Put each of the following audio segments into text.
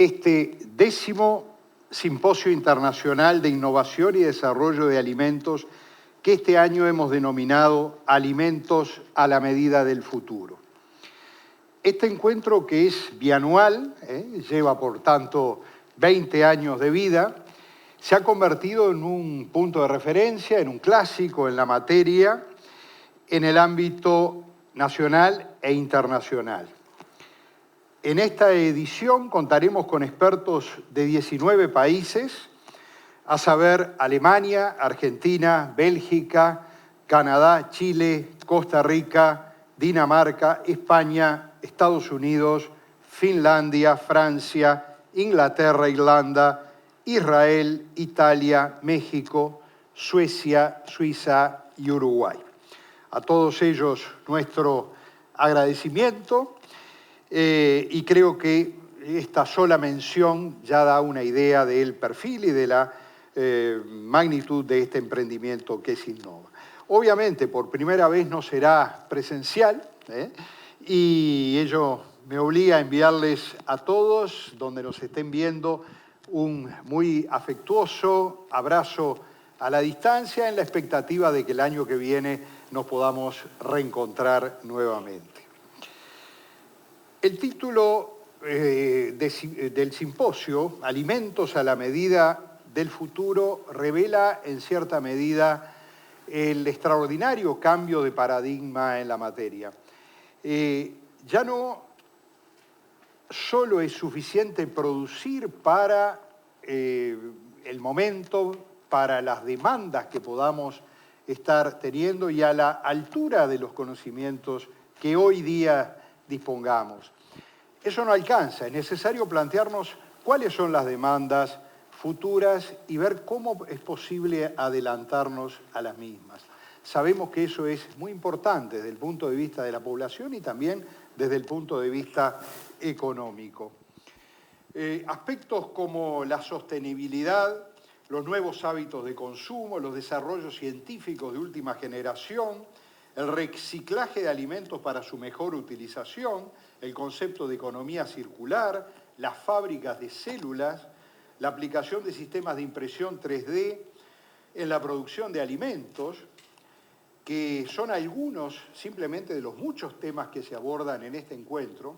este 10º Simposio Internacional de Innovación y Desarrollo de Alimentos que este año hemos denominado Alimentos a la Medida del Futuro. Este encuentro, que es bianual, lleva por tanto 20 años de vida, se ha convertido en un punto de referencia, en un clásico en la materia, en el ámbito nacional e internacional. En esta edición contaremos con expertos de 19 países, a saber Alemania, Argentina, Bélgica, Canadá, Chile, Costa Rica, Dinamarca, España, Estados Unidos, Finlandia, Francia, Inglaterra, Irlanda, Israel, Italia, México, Suecia, Suiza y Uruguay. A todos ellos nuestro agradecimiento y creo que esta sola mención ya da una idea del perfil y de la magnitud de este emprendimiento que es Innova. Obviamente, por primera vez no será presencial y ello me obliga a enviarles a todos, donde nos estén viendo, un muy afectuoso abrazo a la distancia en la expectativa de que el año que viene nos podamos reencontrar nuevamente. El título del simposio, Alimentos a la Medida del Futuro, revela en cierta medida el extraordinario cambio de paradigma en la materia. Ya no solo es suficiente producir para el momento, para las demandas que podamos estar teniendo y a la altura de los conocimientos que hoy día dispongamos. Eso no alcanza, es necesario plantearnos cuáles son las demandas futuras y ver cómo es posible adelantarnos a las mismas. Sabemos que eso es muy importante desde el punto de vista de la población y también desde el punto de vista económico. Aspectos como la sostenibilidad, los nuevos hábitos de consumo, los desarrollos científicos de última generación, el reciclaje de alimentos para su mejor utilización, el concepto de economía circular, las fábricas de células, la aplicación de sistemas de impresión 3D en la producción de alimentos, que son algunos simplemente de los muchos temas que se abordan en este encuentro,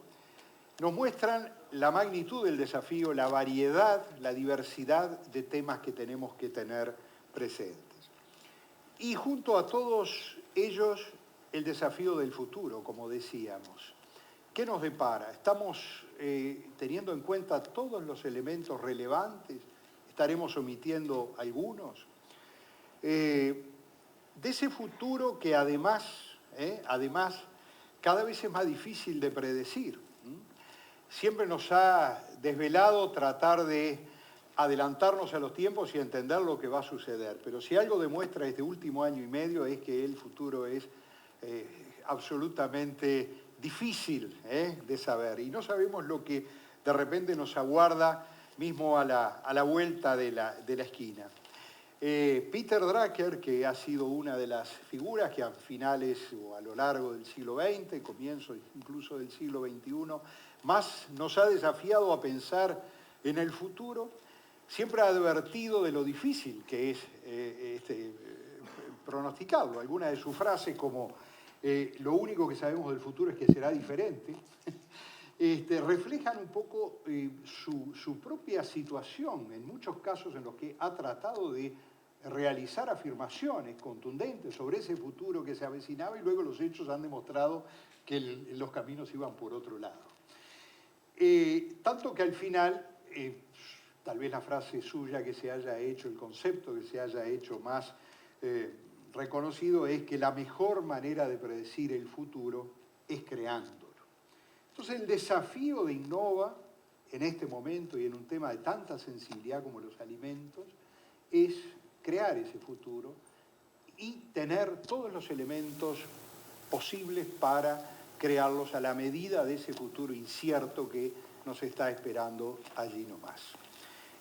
nos muestran la magnitud del desafío, la variedad, la diversidad de temas que tenemos que tener presentes. Y junto a todos ellos, el desafío del futuro, como decíamos. ¿Qué nos depara? ¿Estamos teniendo en cuenta todos los elementos relevantes? ¿Estaremos omitiendo algunos? De ese futuro que además, cada vez es más difícil de predecir. Siempre nos ha desvelado tratar de adelantarnos a los tiempos y entender lo que va a suceder. Pero si algo demuestra este último año y medio es que el futuro es absolutamente difícil de saber. Y no sabemos lo que de repente nos aguarda mismo a la vuelta de la esquina. Peter Drucker, que ha sido una de las figuras que a finales o a lo largo del siglo XX, comienzo incluso del siglo XXI, más nos ha desafiado a pensar en el futuro, siempre ha advertido de lo difícil que es pronosticarlo. Algunas de sus frases como lo único que sabemos del futuro es que será diferente, reflejan un poco su propia situación, en muchos casos en los que ha tratado de realizar afirmaciones contundentes sobre ese futuro que se avecinaba y luego los hechos han demostrado que los caminos iban por otro lado. Tanto que al final, tal vez la frase suya que se haya hecho, el concepto que se haya hecho más reconocido es que la mejor manera de predecir el futuro es creándolo. Entonces el desafío de Innova en este momento y en un tema de tanta sensibilidad como los alimentos es crear ese futuro y tener todos los elementos posibles para crearlos a la medida de ese futuro incierto que nos está esperando allí nomás.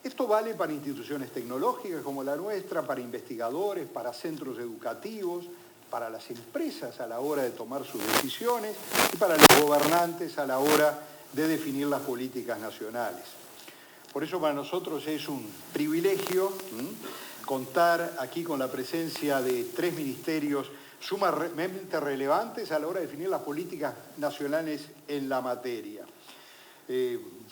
Esto vale para instituciones tecnológicas como la nuestra, para investigadores, para centros educativos, para las empresas a la hora de tomar sus decisiones y para los gobernantes a la hora de definir las políticas nacionales. Por eso para nosotros es un privilegio contar aquí con la presencia de 3 ministerios sumamente relevantes a la hora de definir las políticas nacionales en la materia.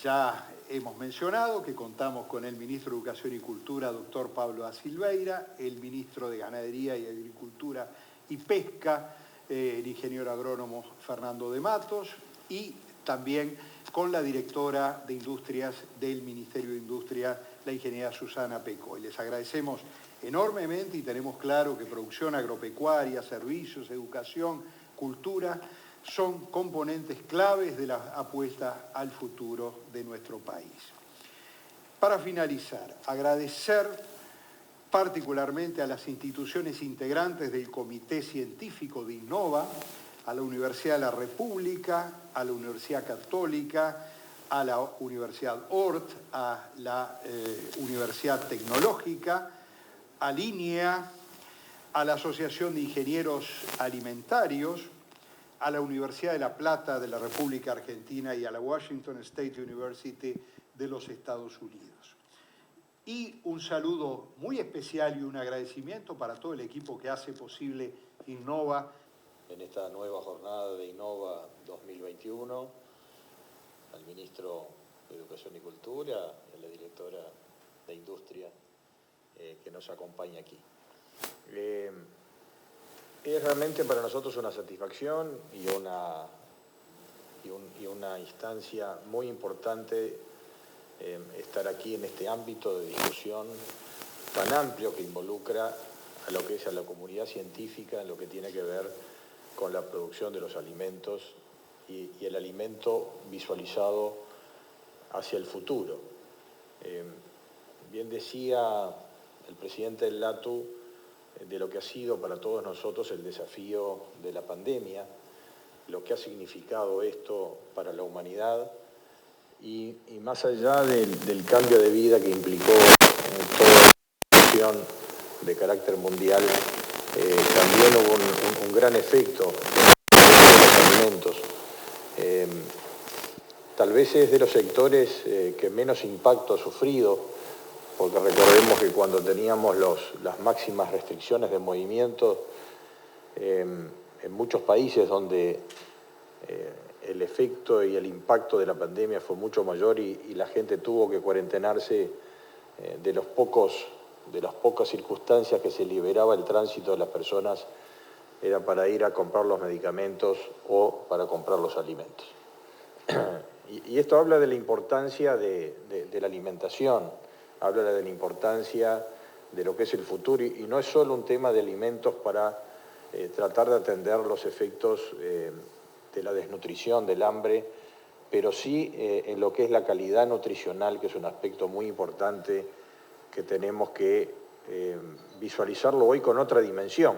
Ya hemos mencionado que contamos con el ministro de Educación y Cultura, doctor Pablo da Silveira, el ministro de Ganadería y Agricultura y Pesca, el ingeniero agrónomo Fernando de Matos, y también con la directora de Industrias del Ministerio de Industria, la ingeniera Susana Peco. Y les agradecemos enormemente y tenemos claro que producción agropecuaria, servicios, educación, cultura, son componentes claves de la apuesta al futuro de nuestro país. Para finalizar, agradecer particularmente a las instituciones integrantes del Comité Científico de Innova, a la Universidad de la República, a la Universidad Católica, a la Universidad Ort, a la Universidad Tecnológica, a Línea, a la Asociación de Ingenieros Alimentarios, a la Universidad de La Plata de la República Argentina y a la Washington State University de los Estados Unidos. Y un saludo muy especial y un agradecimiento para todo el equipo que hace posible Innova. En esta nueva jornada de Innova 2021, al ministro de Educación y Cultura, a la directora de Industria que nos acompaña aquí. Es realmente para nosotros una satisfacción y una instancia muy importante estar aquí en este ámbito de discusión tan amplio que involucra a lo que es a la comunidad científica en lo que tiene que ver con la producción de los alimentos y el alimento visualizado hacia el futuro. Bien decía el presidente del LATU de lo que ha sido para todos nosotros el desafío de la pandemia, lo que ha significado esto para la humanidad y más allá del cambio de vida que implicó toda la situación de carácter mundial, también hubo un gran efecto en los alimentos. Tal vez es de los sectores que menos impacto ha sufrido, porque recordemos que cuando teníamos las máximas restricciones de movimiento, en muchos países donde el efecto y el impacto de la pandemia fue mucho mayor y la gente tuvo que cuarentenarse, de las pocas circunstancias que se liberaba el tránsito de las personas era para ir a comprar los medicamentos o para comprar los alimentos. Y esto habla de la importancia de la alimentación, habla de la importancia de lo que es el futuro y no es solo un tema de alimentos para tratar de atender los efectos de la desnutrición, del hambre, pero sí en lo que es la calidad nutricional, que es un aspecto muy importante que tenemos que visualizarlo hoy con otra dimensión.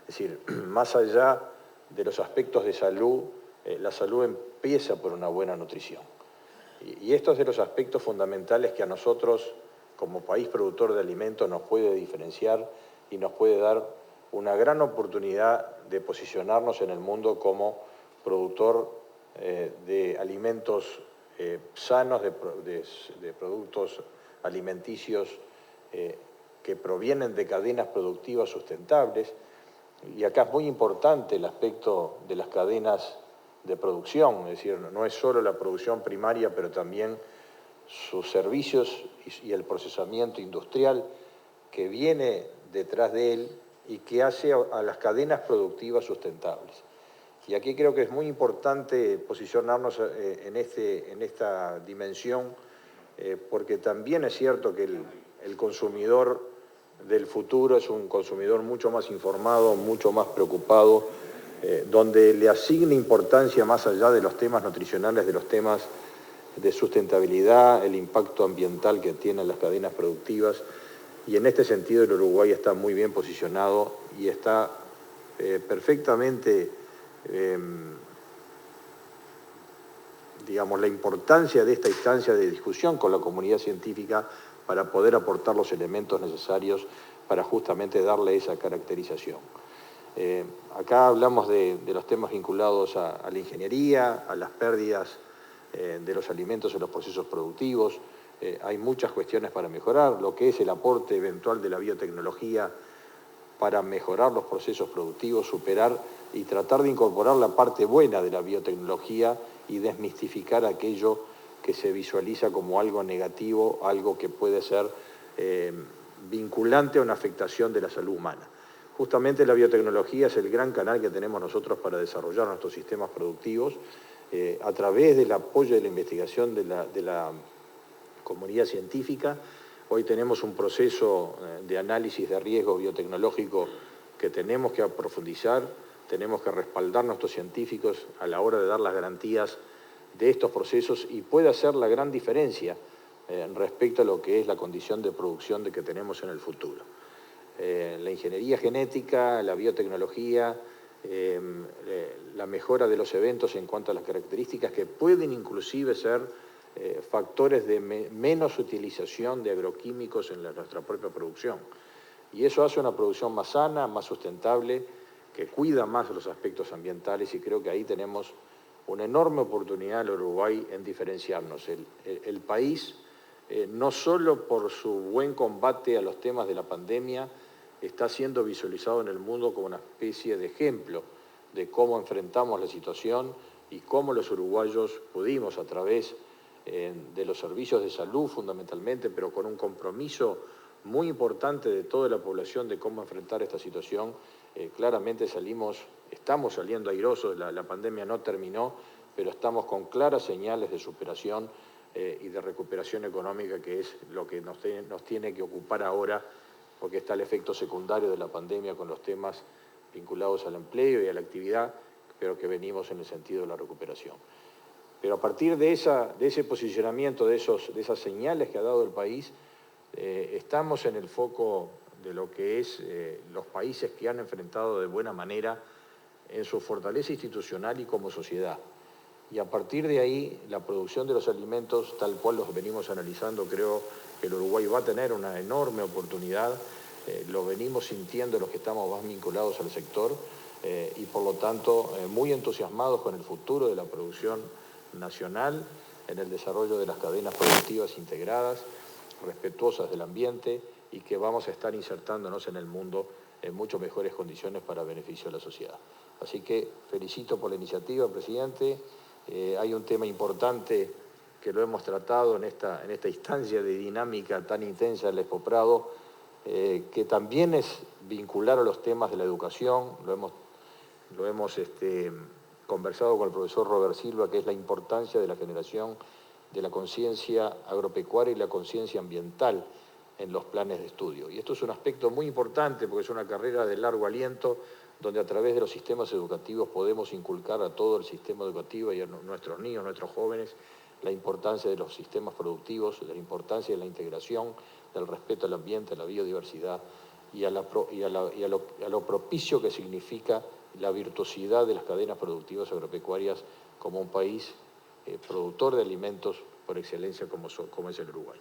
Es decir, más allá de los aspectos de salud, la salud empieza por una buena nutrición. Y esto es de los aspectos fundamentales que a nosotros, como país productor de alimentos, nos puede diferenciar y nos puede dar una gran oportunidad de posicionarnos en el mundo como productor de alimentos sanos, de productos alimenticios que provienen de cadenas productivas sustentables. Y acá es muy importante el aspecto de las cadenas de producción, es decir, no es solo la producción primaria, pero también sus servicios y el procesamiento industrial que viene detrás de él y que hace a las cadenas productivas sustentables. Y aquí creo que es muy importante posicionarnos en esta dimensión, porque también es cierto que el consumidor del futuro es un consumidor mucho más informado, mucho más preocupado, donde le asigna importancia más allá de los temas nutricionales, de los temas de sustentabilidad, el impacto ambiental que tienen las cadenas productivas. Y en este sentido el Uruguay está muy bien posicionado y está perfectamente, digamos, la importancia de esta instancia de discusión con la comunidad científica para poder aportar los elementos necesarios para justamente darle esa caracterización. Acá hablamos de los temas vinculados a la ingeniería, a las pérdidas de los alimentos en los procesos productivos, hay muchas cuestiones para mejorar, lo que es el aporte eventual de la biotecnología para mejorar los procesos productivos, superar y tratar de incorporar la parte buena de la biotecnología y desmistificar aquello que se visualiza como algo negativo, algo que puede ser vinculante a una afectación de la salud humana. Justamente la biotecnología es el gran canal que tenemos nosotros para desarrollar nuestros sistemas productivos a través del apoyo de la investigación de la comunidad científica. Hoy tenemos un proceso de análisis de riesgo biotecnológico que tenemos que profundizar, tenemos que respaldar a nuestros científicos a la hora de dar las garantías de estos procesos y puede hacer la gran diferencia respecto a lo que es la condición de producción que tenemos en el futuro. La ingeniería genética, la biotecnología, la mejora de los eventos en cuanto a las características que pueden inclusive ser factores de menos utilización de agroquímicos en nuestra propia producción. Y eso hace una producción más sana, más sustentable, que cuida más los aspectos ambientales y creo que ahí tenemos una enorme oportunidad en Uruguay en diferenciarnos. El país, no solo por su buen combate a los temas de la pandemia, está siendo visualizado en el mundo como una especie de ejemplo de cómo enfrentamos la situación y cómo los uruguayos pudimos a través de los servicios de salud fundamentalmente, pero con un compromiso muy importante de toda la población de cómo enfrentar esta situación. Claramente estamos saliendo airosos, la pandemia no terminó, pero estamos con claras señales de superación y de recuperación económica, que es lo que nos tiene que ocupar ahora, porque está el efecto secundario de la pandemia con los temas vinculados al empleo y a la actividad, pero que venimos en el sentido de la recuperación. Pero a partir de ese posicionamiento, de esas señales que ha dado el país, estamos en el foco de lo que es los países que han enfrentado de buena manera en su fortaleza institucional y como sociedad. Y a partir de ahí, la producción de los alimentos, tal cual los venimos analizando, creo que el Uruguay va a tener una enorme oportunidad. Lo venimos sintiendo los que estamos más vinculados al sector y por lo tanto muy entusiasmados con el futuro de la producción nacional, en el desarrollo de las cadenas productivas integradas, respetuosas del ambiente y que vamos a estar insertándonos en el mundo en mucho mejores condiciones para beneficio de la sociedad. Así que felicito por la iniciativa, presidente. Hay un tema importante que lo hemos tratado en esta instancia de dinámica tan intensa del Expo Prado, que también es vincular a los temas de la educación. Lo hemos conversado con el profesor Robert Silva, que es la importancia de la generación de la conciencia agropecuaria y la conciencia ambiental en los planes de estudio. Y esto es un aspecto muy importante porque es una carrera de largo aliento donde a través de los sistemas educativos podemos inculcar a todo el sistema educativo y a nuestros niños, nuestros jóvenes, la importancia de los sistemas productivos, la importancia de la integración, del respeto al ambiente, a la biodiversidad y a lo propicio que significa la virtuosidad de las cadenas productivas agropecuarias como un país productor de alimentos por excelencia como es el Uruguay.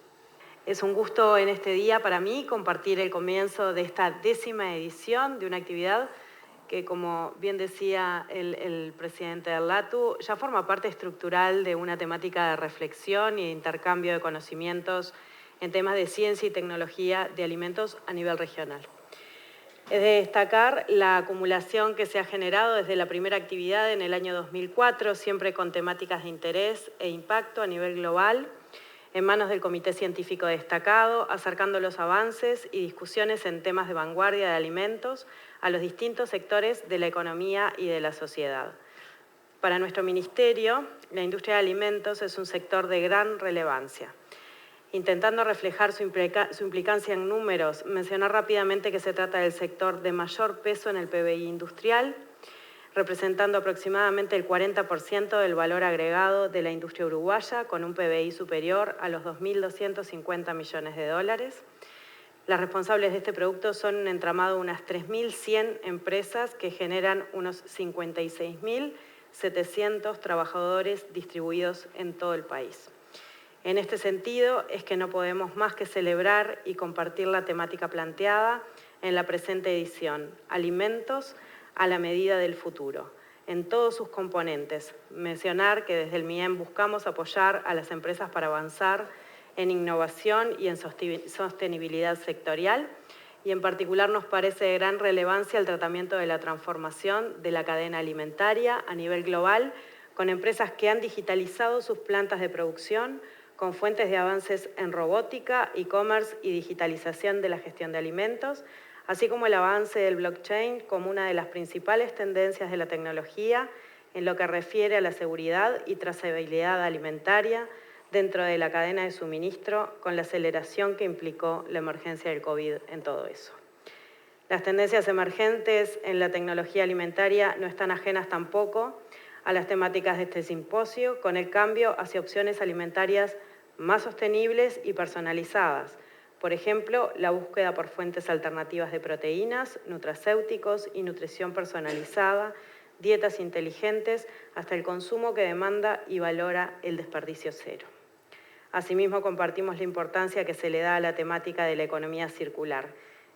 Es un gusto en este día para mí compartir el comienzo de esta 10ª edición de una actividad que, como bien decía el presidente del LATU, ya forma parte estructural de una temática de reflexión y de intercambio de conocimientos en temas de ciencia y tecnología de alimentos a nivel regional. Es de destacar la acumulación que se ha generado desde la primera actividad en el año 2004, siempre con temáticas de interés e impacto a nivel global, en manos del Comité Científico Destacado, acercando los avances y discusiones en temas de vanguardia de alimentos a los distintos sectores de la economía y de la sociedad. Para nuestro ministerio, la industria de alimentos es un sector de gran relevancia. Intentando reflejar su implicancia en números, mencionar rápidamente que se trata del sector de mayor peso en el PBI industrial, representando aproximadamente el 40% del valor agregado de la industria uruguaya, con un PBI superior a los 2.250 millones de dólares. Las responsables de este producto son un entramado de unas 3.100 empresas que generan unos 56.700 trabajadores distribuidos en todo el país. En este sentido, es que no podemos más que celebrar y compartir la temática planteada en la presente edición, Alimentos a la medida del futuro, en todos sus componentes. Mencionar que desde el MIEM buscamos apoyar a las empresas para avanzar en innovación y en sostenibilidad sectorial, y en particular nos parece de gran relevancia el tratamiento de la transformación de la cadena alimentaria a nivel global, con empresas que han digitalizado sus plantas de producción, con fuentes de avances en robótica, e-commerce y digitalización de la gestión de alimentos, así como el avance del blockchain como una de las principales tendencias de la tecnología en lo que refiere a la seguridad y trazabilidad alimentaria dentro de la cadena de suministro, con la aceleración que implicó la emergencia del COVID en todo eso. Las tendencias emergentes en la tecnología alimentaria no están ajenas tampoco a las temáticas de este simposio, con el cambio hacia opciones alimentarias más sostenibles y personalizadas. Por ejemplo, la búsqueda por fuentes alternativas de proteínas, nutracéuticos y nutrición personalizada, dietas inteligentes, hasta el consumo que demanda y valora el desperdicio cero. Asimismo, compartimos la importancia que se le da a la temática de la economía circular,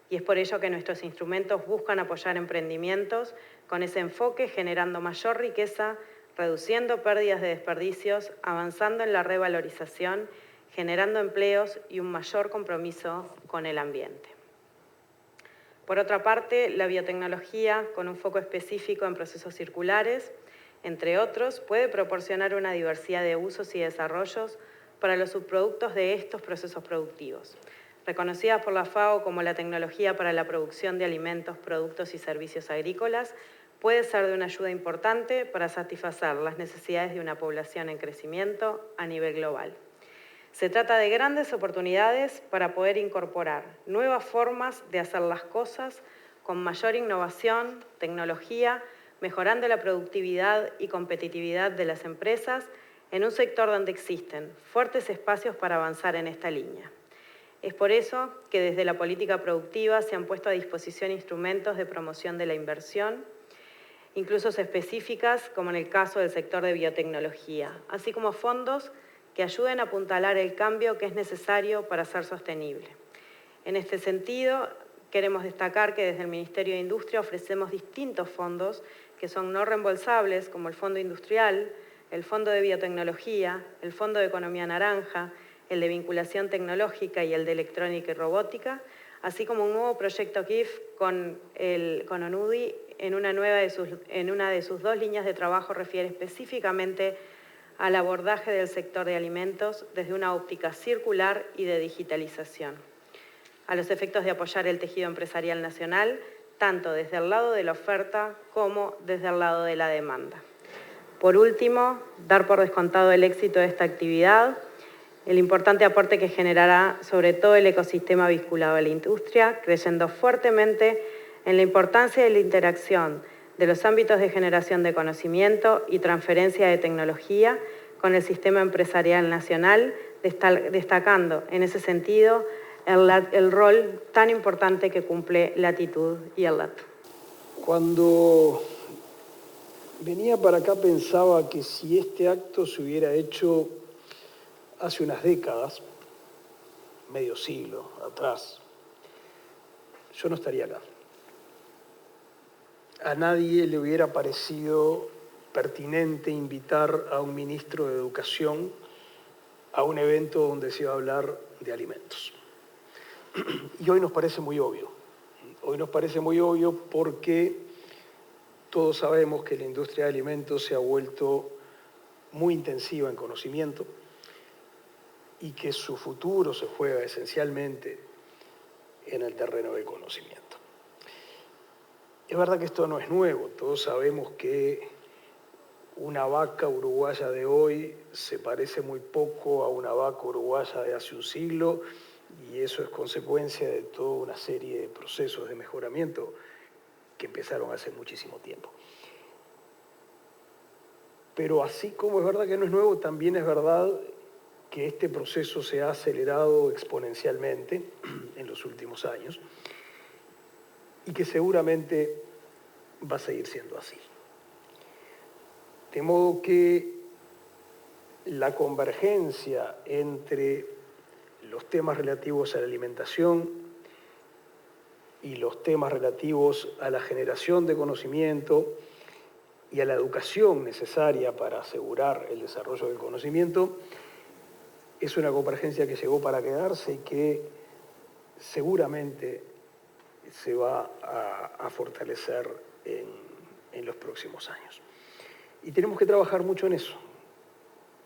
y es por ello que nuestros instrumentos buscan apoyar emprendimientos con ese enfoque, generando mayor riqueza, reduciendo pérdidas de desperdicios, avanzando en la revalorización, generando empleos y un mayor compromiso con el ambiente. Por otra parte, la biotecnología, con un foco específico en procesos circulares, entre otros, puede proporcionar una diversidad de usos y desarrollos para los subproductos de estos procesos productivos, reconocida por la FAO como la tecnología para la producción de alimentos, productos y servicios agrícolas, puede ser de una ayuda importante para satisfacer las necesidades de una población en crecimiento a nivel global. Se trata de grandes oportunidades para poder incorporar nuevas formas de hacer las cosas con mayor innovación, tecnología, mejorando la productividad y competitividad de las empresas en un sector donde existen fuertes espacios para avanzar en esta línea. Es por eso que desde la política productiva se han puesto a disposición instrumentos de promoción de la inversión, incluso específicas, como en el caso del sector de biotecnología, así como fondos que ayuden a apuntalar el cambio que es necesario para ser sostenible. En este sentido, queremos destacar que desde el Ministerio de Industria ofrecemos distintos fondos que son no reembolsables, como el Fondo Industrial, el Fondo de Biotecnología, el Fondo de Economía Naranja, el de Vinculación Tecnológica y el de Electrónica y Robótica, así como un nuevo proyecto KIF con ONUDI en una de sus dos líneas de trabajo refiere específicamente al abordaje del sector de alimentos desde una óptica circular y de digitalización, a los efectos de apoyar el tejido empresarial nacional, tanto desde el lado de la oferta como desde el lado de la demanda. Por último, dar por descontado el éxito de esta actividad, el importante aporte que generará sobre todo el ecosistema vinculado a la industria, creyendo fuertemente en la importancia de la interacción de los ámbitos de generación de conocimiento y transferencia de tecnología con el sistema empresarial nacional, destacando en ese sentido el rol tan importante que cumple Latitud y el LATU. Cuando venía para acá pensaba que si este acto se hubiera hecho hace unas décadas, medio siglo atrás, yo no estaría acá. A nadie le hubiera parecido pertinente invitar a un ministro de Educación a un evento donde se iba a hablar de alimentos. Y hoy nos parece muy obvio. Hoy nos parece muy obvio porque todos sabemos que la industria de alimentos se ha vuelto muy intensiva en conocimiento y que su futuro se juega esencialmente en el terreno del conocimiento. Es verdad que esto no es nuevo, todos sabemos que una vaca uruguaya de hoy se parece muy poco a una vaca uruguaya de hace un siglo y eso es consecuencia de toda una serie de procesos de mejoramiento que empezaron hace muchísimo tiempo. Pero así como es verdad que no es nuevo, también es verdad que este proceso se ha acelerado exponencialmente en los últimos años y que seguramente va a seguir siendo así. De modo que la convergencia entre los temas relativos a la alimentación y los temas relativos a la generación de conocimiento y a la educación necesaria para asegurar el desarrollo del conocimiento es una convergencia que llegó para quedarse y que seguramente se va a fortalecer en los próximos años. Y tenemos que trabajar mucho en eso.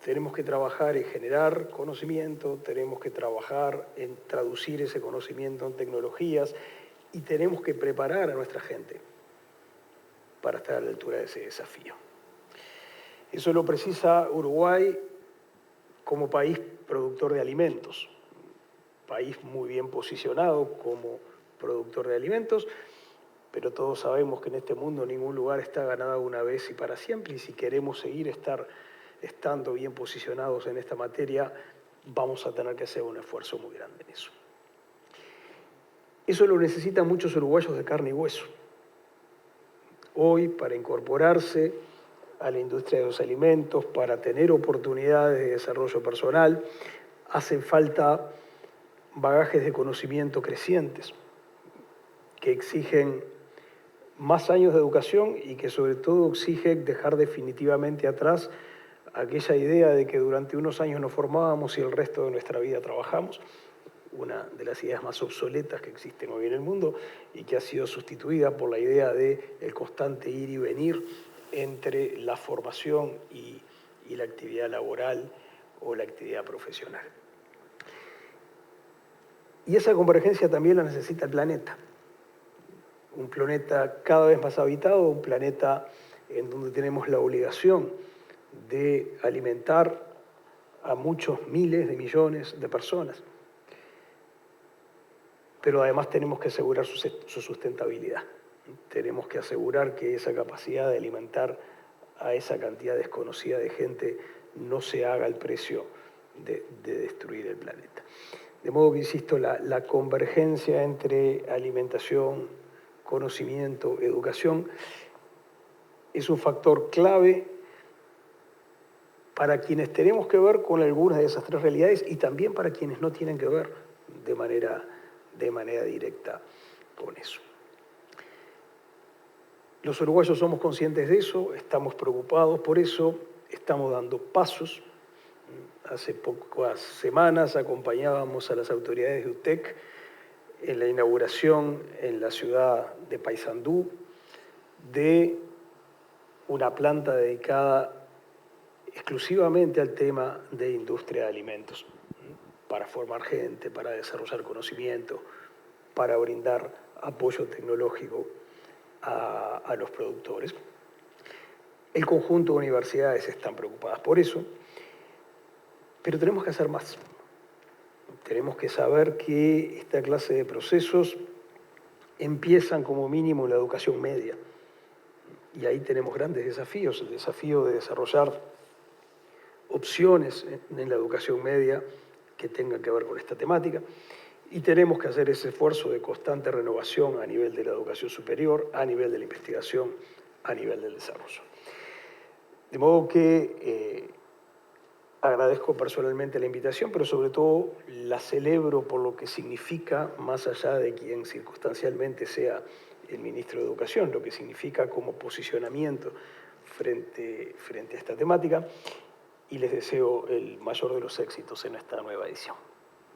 Tenemos que trabajar en generar conocimiento, tenemos que trabajar en traducir ese conocimiento en tecnologías y tenemos que preparar a nuestra gente para estar a la altura de ese desafío. Eso lo precisa Uruguay como país productor de alimentos, país muy bien posicionado como productor de alimentos, pero todos sabemos que en este mundo ningún lugar está ganado una vez y para siempre, y si queremos seguir estando bien posicionados en esta materia, vamos a tener que hacer un esfuerzo muy grande en eso. Eso lo necesitan muchos uruguayos de carne y hueso. Hoy, para incorporarse a la industria de los alimentos, para tener oportunidades de desarrollo personal, hacen falta bagajes de conocimiento crecientes que exigen más años de educación y que sobre todo exigen dejar definitivamente atrás aquella idea de que durante unos años nos formábamos y el resto de nuestra vida trabajamos, una de las ideas más obsoletas que existen hoy en el mundo y que ha sido sustituida por la idea de el constante ir y venir entre la formación y la actividad laboral o la actividad profesional. Y esa convergencia también la necesita el planeta. Un planeta cada vez más habitado, un planeta en donde tenemos la obligación de alimentar a muchos miles de millones de personas. Pero además tenemos que asegurar su sustentabilidad. Tenemos que asegurar que esa capacidad de alimentar a esa cantidad desconocida de gente no se haga al precio de destruir el planeta. De modo que, insisto, la convergencia entre alimentación, conocimiento, educación, es un factor clave para quienes tenemos que ver con algunas de esas tres realidades y también para quienes no tienen que ver de manera directa con eso. Los uruguayos somos conscientes de eso, estamos preocupados por eso, estamos dando pasos. Hace pocas semanas acompañábamos a las autoridades de UTEC en la inauguración en la ciudad de Paysandú de una planta dedicada exclusivamente al tema de industria de alimentos, para formar gente, para desarrollar conocimiento, para brindar apoyo tecnológico a los productores. El conjunto de universidades están preocupadas por eso, pero tenemos que hacer más. Tenemos que saber que esta clase de procesos empiezan como mínimo en la educación media. Y ahí tenemos grandes desafíos, el desafío de desarrollar opciones en la educación media que tengan que ver con esta temática. Y tenemos que hacer ese esfuerzo de constante renovación a nivel de la educación superior, a nivel de la investigación, a nivel del desarrollo. De modo que agradezco personalmente la invitación, pero sobre todo la celebro por lo que significa, más allá de quien circunstancialmente sea el ministro de Educación, lo que significa como posicionamiento frente a esta temática, y les deseo el mayor de los éxitos en esta nueva edición.